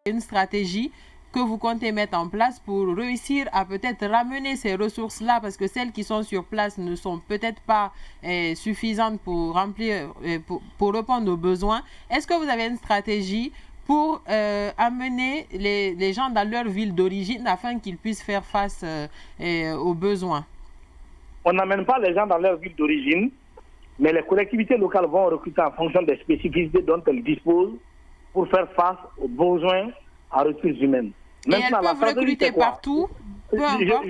une stratégie que vous comptez mettre en place pour réussir à peut-être ramener ces ressources-là, parce que celles qui sont sur place ne sont peut-être pas suffisantes pour remplir, pour répondre aux besoins. Est-ce que vous avez une stratégie pour amener les gens dans leur ville d'origine afin qu'ils puissent faire face aux besoins? On n'amène pas les gens dans leur ville d'origine, mais les collectivités locales vont recruter en fonction des spécificités dont elles disposent pour faire face aux besoins en ressources humaines. Maintenant, et elles peuvent recruter partout, peu importe.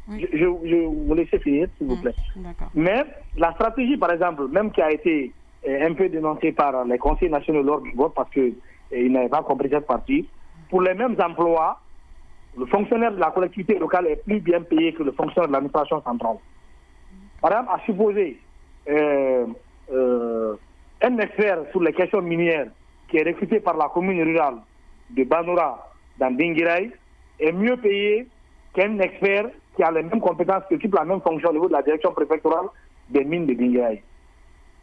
Je vous laisse finir, s'il vous plaît. Mais la stratégie, par exemple, même qui a été un peu dénoncée par les conseils nationaux lors du vote, parce qu'ils n'avaient pas compris cette partie, pour les mêmes emplois, le fonctionnaire de la collectivité locale est plus bien payé que le fonctionnaire de l'administration centrale. Par exemple, à supposer un expert sur les questions minières qui est recruté par la commune rurale de Banoura dans Dinguiraï est mieux payé qu'un expert qui a les mêmes compétences, qui occupe la même fonction au niveau de la direction préfectorale des mines de Dinguiraï.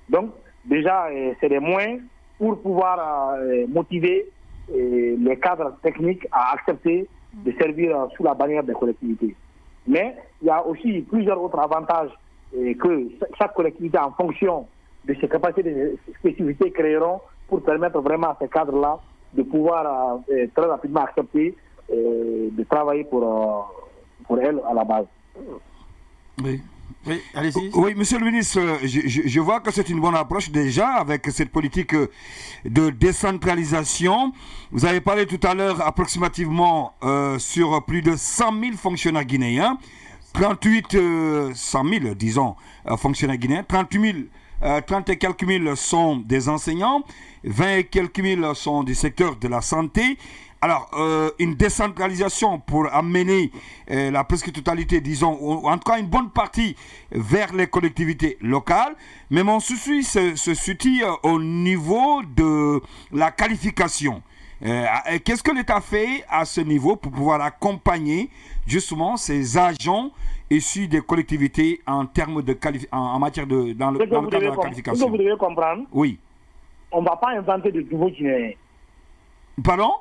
Donc, déjà, c'est des moyens pour pouvoir motiver les cadres techniques à accepter de servir sous la bannière des collectivités. Mais il y a aussi plusieurs autres avantages que chaque collectivité, en fonction de ses capacités et de ses spécificités, créeront pour permettre vraiment à ces cadres-là de pouvoir très rapidement accepter de travailler pour elles à la base. Oui. Oui, allez-y. Oui, monsieur le ministre, je vois que c'est une bonne approche déjà avec cette politique de décentralisation. Vous avez parlé tout à l'heure approximativement sur plus de 100 000 fonctionnaires guinéens, 100 000, disons, fonctionnaires guinéens, 30 et quelques mille sont des enseignants, 20 et quelques mille sont du secteur de la santé. Alors, une décentralisation pour amener la presque totalité, disons, ou en tout cas une bonne partie vers les collectivités locales. Mais mon souci se situe au niveau de la qualification. Qu'est-ce que l'État fait à ce niveau pour pouvoir accompagner justement ces agents issus des collectivités en termes de en matière de dans le cadre de la qualification? Ce que vous devez comprendre, oui. On ne va pas inventer de nouveaux Guinéens. Pardon?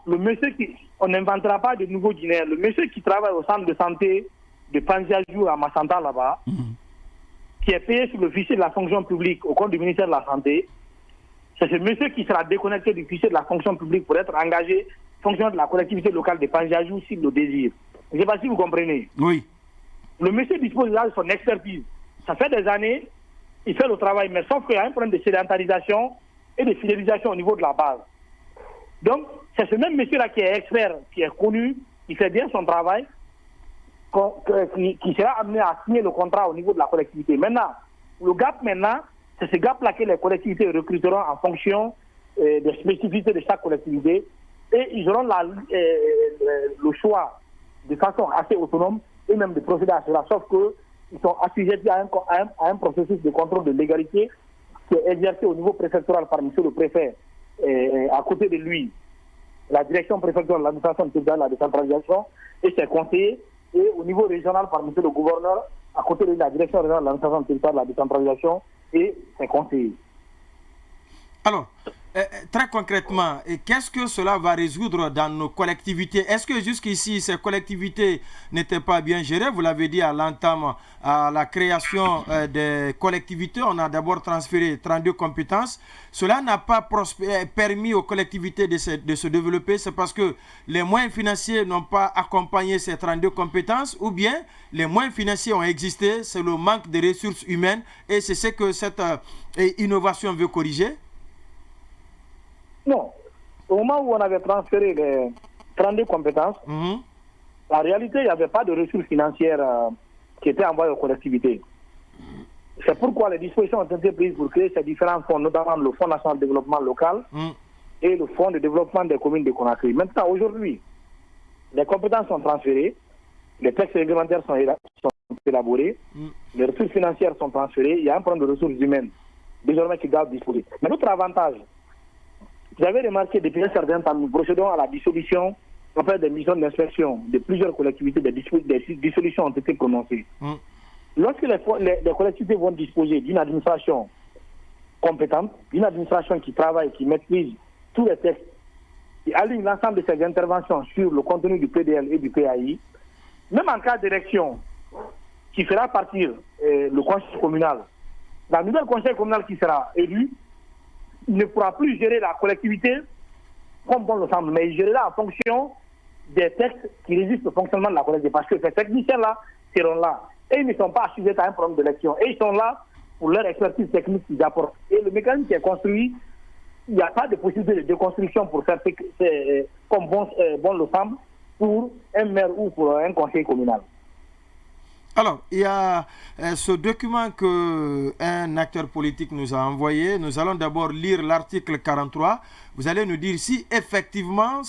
On n'inventera pas de nouveaux Guinéens. Le monsieur qui travaille au centre de santé de Pandiajou à Massanta là-bas, qui est payé sur le fichier de la fonction publique au compte du ministère de la Santé, c'est ce monsieur qui sera déconnecté du fichier de la fonction publique pour être engagé fonctionnaire de la collectivité locale de Pandiajou s'il le désire. Je ne sais pas si vous comprenez. Oui. Le monsieur dispose de son expertise. Ça fait des années, il fait le travail, mais sauf qu'il y a un problème de sédentarisation et de fidélisation au niveau de la base. Donc, c'est ce même monsieur-là qui est expert, qui est connu, qui fait bien son travail, qui sera amené à signer le contrat au niveau de la collectivité. Maintenant, le gap maintenant, c'est ce gap-là que les collectivités recruteront en fonction des spécificités de chaque collectivité et ils auront le choix de façon assez autonome et même de procéder à cela, sauf qu'ils sont assujettis à un processus de contrôle de légalité qui est exercé au niveau préfectoral par monsieur le préfet. À côté de lui, la direction préfectorale de l'administration territoriale de la décentralisation et ses conseillers, et au niveau régional par monsieur le gouverneur, à côté de la direction régionale de l'administration territoriale de la décentralisation et ses conseillers. Alors, très concrètement, qu'est-ce que cela va résoudre dans nos collectivités? Est-ce que jusqu'ici, ces collectivités n'étaient pas bien gérées? Vous l'avez dit à l'entame, à la création des collectivités, on a d'abord transféré 32 compétences. Cela n'a pas permis aux collectivités de se développer. C'est parce que les moyens financiers n'ont pas accompagné ces 32 compétences, ou bien les moyens financiers ont existé, c'est le manque de ressources humaines, et c'est ce que cette innovation veut corriger? Non. Au moment où on avait transféré les 32 compétences, en réalité, il n'y avait pas de ressources financières qui étaient envoyées aux collectivités. C'est pourquoi les dispositions ont été prises pour créer ces différents fonds, notamment le Fonds national de développement local et le Fonds de développement des communes de Conakry. Maintenant, aujourd'hui, les compétences sont transférées, les textes réglementaires sont élaborés, les ressources financières sont transférées, il y a un problème de ressources humaines désormais qui doivent disposer. Mais notre avantage, vous avez remarqué depuis un certain temps, nous procédons à la dissolution, après des missions d'inspection de plusieurs collectivités, des dissolutions ont été prononcées. Lorsque les collectivités vont disposer d'une administration compétente, d'une administration qui travaille, qui maîtrise tous les textes qui aligne l'ensemble de ses interventions sur le contenu du PDL et du PAI, même en cas d'élection qui fera partir le conseil communal, la nouvelle conseil communal qui sera élu ne pourra plus gérer la collectivité comme bon le semble, mais il gérera en fonction des textes qui résistent au fonctionnement de la collectivité. Parce que ces techniciens-là seront là. Et ils ne sont pas assujettis à un problème d'élection. Et ils sont là pour leur expertise technique qu'ils apportent. Et le mécanisme qui est construit, il n'y a pas de possibilité de déconstruction pour faire comme bon le semble pour un maire ou pour un conseil communal. Alors, il y a ce document qu'un acteur politique nous a envoyé. Nous allons d'abord lire l'article 43. Vous allez nous dire si effectivement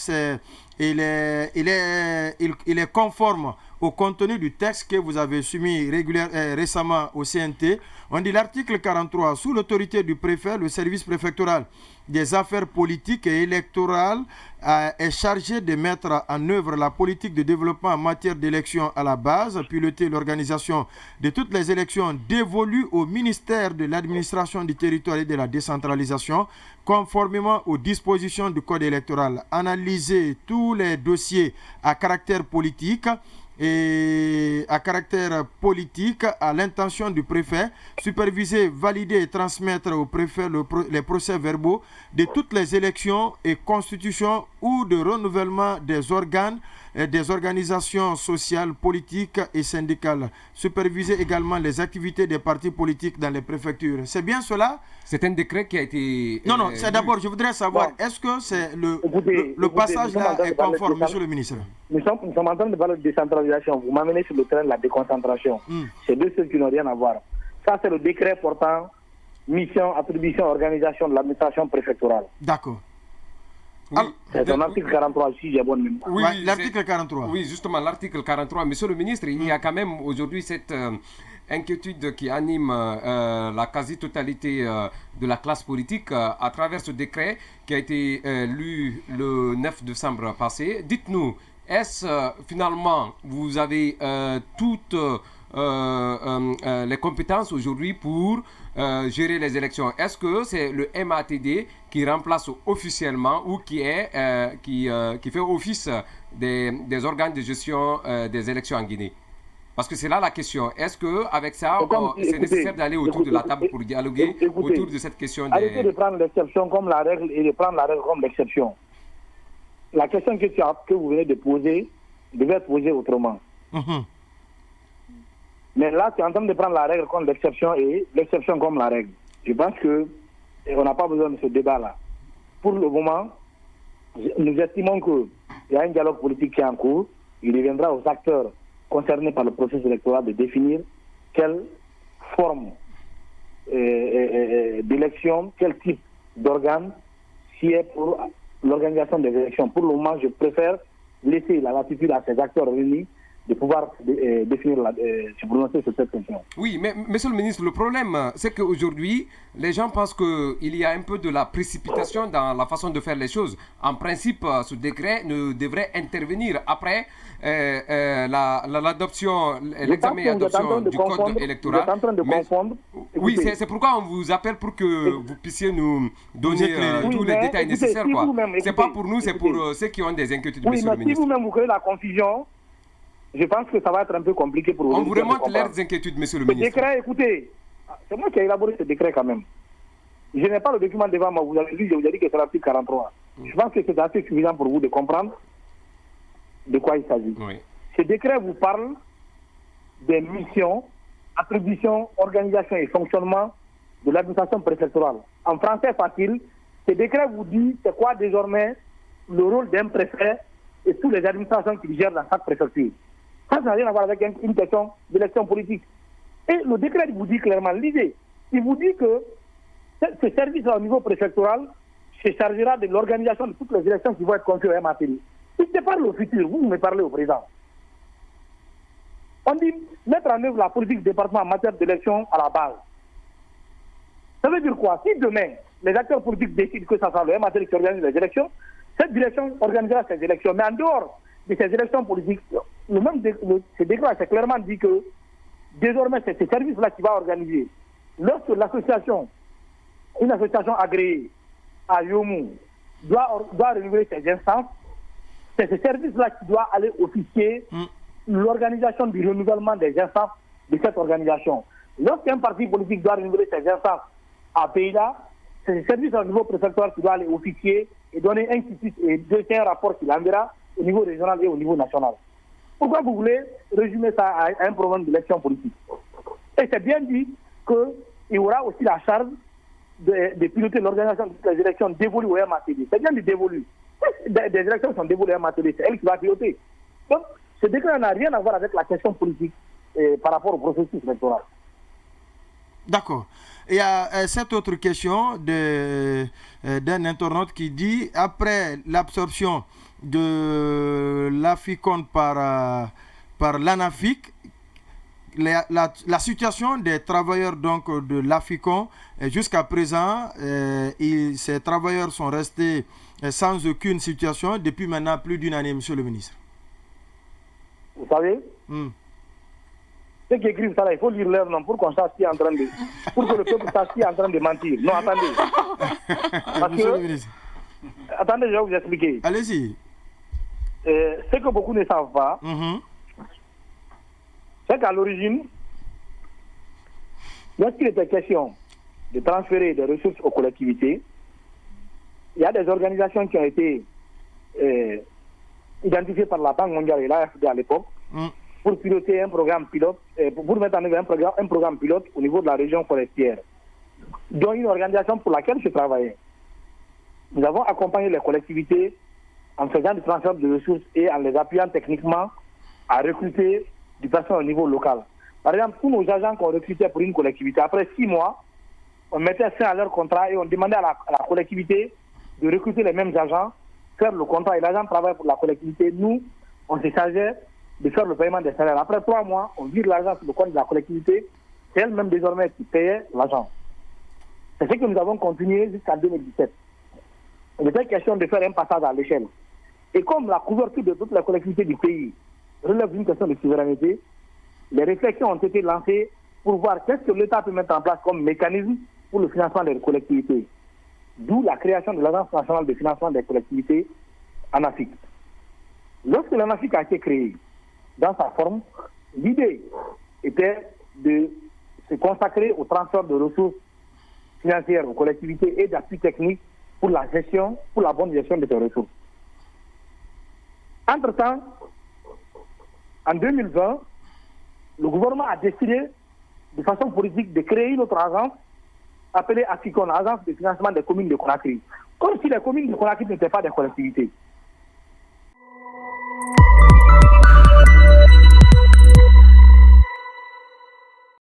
il est conforme au contenu du texte que vous avez soumis récemment au CNT. On dit l'article 43, sous l'autorité du préfet, le service préfectoral des affaires politiques et électorales est chargé de mettre en œuvre la politique de développement en matière d'élections à la base, piloter l'organisation de toutes les élections dévolues au ministère de l'administration du territoire et de la décentralisation, conformément aux dispositions du code électoral, analyser tous les dossiers à caractère politique à l'intention du préfet, superviser, valider et transmettre au préfet les procès-verbaux de toutes les élections et constitutions ou de renouvellement des organes et des organisations sociales, politiques et syndicales. Superviser également les activités des partis politiques dans les préfectures. C'est bien cela? C'est un décret qui a été... Non, c'est d'abord, je voudrais savoir, est-ce que c'est le passage là est conforme, monsieur le ministre? Nous sommes en train de parler de décentralisation. Vous m'amenez sur le terrain de la déconcentration. C'est deux choses qui n'ont rien à voir. Ça, c'est le décret portant mission, attribution, organisation de l'administration préfectorale. D'accord. Oui. C'est un article 43 ici, j'ai bonne mémoire. Oui, l'article 43. Oui, justement, l'article 43. Monsieur le ministre, il y a quand même aujourd'hui cette inquiétude qui anime la quasi-totalité de la classe politique à travers ce décret qui a été lu le 9 décembre passé. Dites-nous, est-ce finalement, vous avez toutes les compétences aujourd'hui pour gérer les élections? Est-ce que c'est le MATD qui remplace officiellement ou qui fait office des organes de gestion des élections en Guinée? Parce que c'est là la question. Est-ce qu'avec ça, c'est nécessaire d'aller autour de la table pour dialoguer autour de cette question Arrêtez de prendre l'exception comme la règle et de prendre la règle comme l'exception. La question que vous venez de poser devait être posée autrement. Mais là, tu es en train de prendre la règle comme l'exception et l'exception comme la règle. Je pense qu'on n'a pas besoin de ce débat-là. Pour le moment, nous estimons qu'il y a un dialogue politique qui est en cours. Il reviendra aux acteurs concernés par le processus électoral de définir quelle forme d'élection, quel type d'organe sied pour l'organisation des élections. Pour le moment, je préfère laisser la latitude à ces acteurs réunis de pouvoir se prononcer sur cette question. Oui, mais monsieur le ministre, le problème, c'est qu'aujourd'hui, les gens pensent qu'il y a un peu de la précipitation dans la façon de faire les choses. En principe, ce décret ne devrait intervenir après l'adoption, l'examen et l'adoption du code électoral. Vous êtes en train de confondre. Oui, c'est pourquoi on vous appelle pour que vous puissiez nous donner tous les détails nécessaires. C'est pas pour nous, c'est pour ceux qui ont des inquiétudes, monsieur le ministre. Si vous-même vous créez la confusion, je pense que ça va être un peu compliqué pour vous. On vous remonte leurs inquiétudes, monsieur le ministre. Ce décret, écoutez, c'est moi qui ai élaboré ce décret quand même. Je n'ai pas le document devant moi, vous avez vu, je vous ai dit que c'est l'article 43. Je pense que c'est assez suffisant pour vous de comprendre de quoi il s'agit. Oui. Ce décret vous parle des missions, attributions, organisation et fonctionnement de l'administration préfectorale. En français facile, ce décret vous dit c'est quoi désormais le rôle d'un préfet et toutes les administrations qui gèrent dans chaque préfecture. Ça n'a rien à voir avec une question d'élection politique. Et le décret vous dit clairement l'idée. Il vous dit que ce service au niveau préfectoral se chargera de l'organisation de toutes les élections qui vont être confiées au MATD. Il se parle au futur, vous me parlez au présent. On dit mettre en œuvre la politique du département en matière d'élection à la base. Ça veut dire quoi? Si demain, les acteurs politiques décident que ça sera le MATD qui organise les élections, cette direction organisera ces élections. Mais en dehors de ces élections politiques, ce décret c'est clairement dit que désormais c'est ce service-là qui va organiser. Lorsque une association agréée à Yomou doit renouveler ses instances. C'est ce service-là qui doit aller officier l'organisation du renouvellement des instances de cette organisation. Lorsqu'un parti politique doit renouveler ses instances à pays-là, c'est ce service au niveau préfectoral qui doit aller officier et donner un quitus et donner un rapport qu'il enverra au niveau régional et au niveau national. Pourquoi vous voulez résumer ça à un problème d'élection politique? Et c'est bien dit qu'il y aura aussi la charge de piloter l'organisation des élections dévolues au MATD. C'est bien dit dévolues. Des élections sont dévolues au MATD, c'est elle qui va piloter. Donc, ce décret n'a rien à voir avec la question politique par rapport au processus électoral. D'accord. Il y a cette autre question d'un internaute qui dit, après l'absorption de l'Aficon par l'ANAFIC, la situation des travailleurs donc de l'Aficon, jusqu'à présent, ces travailleurs sont restés sans aucune situation depuis maintenant plus d'une année, monsieur le ministre. Vous savez, ceux qui écrivent ça, là, il faut lire leur nom pour qu'on sache qui est en train de... pour que le peuple sache qui est en train de mentir. Non, attendez. Parce Monsieur que... le ministre. Attendez, je vais vous expliquer. Allez-y. Ce que beaucoup ne savent pas, c'est qu'à l'origine, lorsqu'il était question de transférer des ressources aux collectivités, il y a des organisations qui ont été identifiées par la Banque mondiale et l'AFD à l'époque pour piloter un programme pilote, pour mettre en œuvre un programme pilote au niveau de la région forestière, dont une organisation pour laquelle je travaillais. Nous avons accompagné les collectivités en faisant du transfert de ressources et en les appuyant techniquement à recruter du personnel au niveau local. Par exemple, tous nos agents qu'on recrutait pour une collectivité, après 6 mois, on mettait fin à leur contrat et on demandait à la collectivité de recruter les mêmes agents, faire le contrat et l'agent travaille pour la collectivité. Nous, on se chargeait de faire le paiement des salaires. Après 3 mois, on vire l'argent sur le compte de la collectivité. C'est elle-même désormais qui payait l'agent. C'est ce que nous avons continué jusqu'en 2017. Il était question de faire un passage à l'échelle. Et comme la couverture de toutes les collectivités du pays relève d'une question de souveraineté, les réflexions ont été lancées pour voir qu'est-ce que l'État peut mettre en place comme mécanisme pour le financement des collectivités. D'où la création de l'Agence nationale de financement des collectivités en Afrique. Lorsque l'ANAFIC a été créée, dans sa forme, l'idée était de se consacrer au transfert de ressources financières aux collectivités et d'appui technique pour la gestion, pour la bonne gestion de ces ressources. Entre-temps, en 2020, le gouvernement a décidé de façon politique de créer une autre agence appelée AFICON, Agence de financement des communes de Conakry. Comme si les communes de Conakry n'étaient pas des collectivités.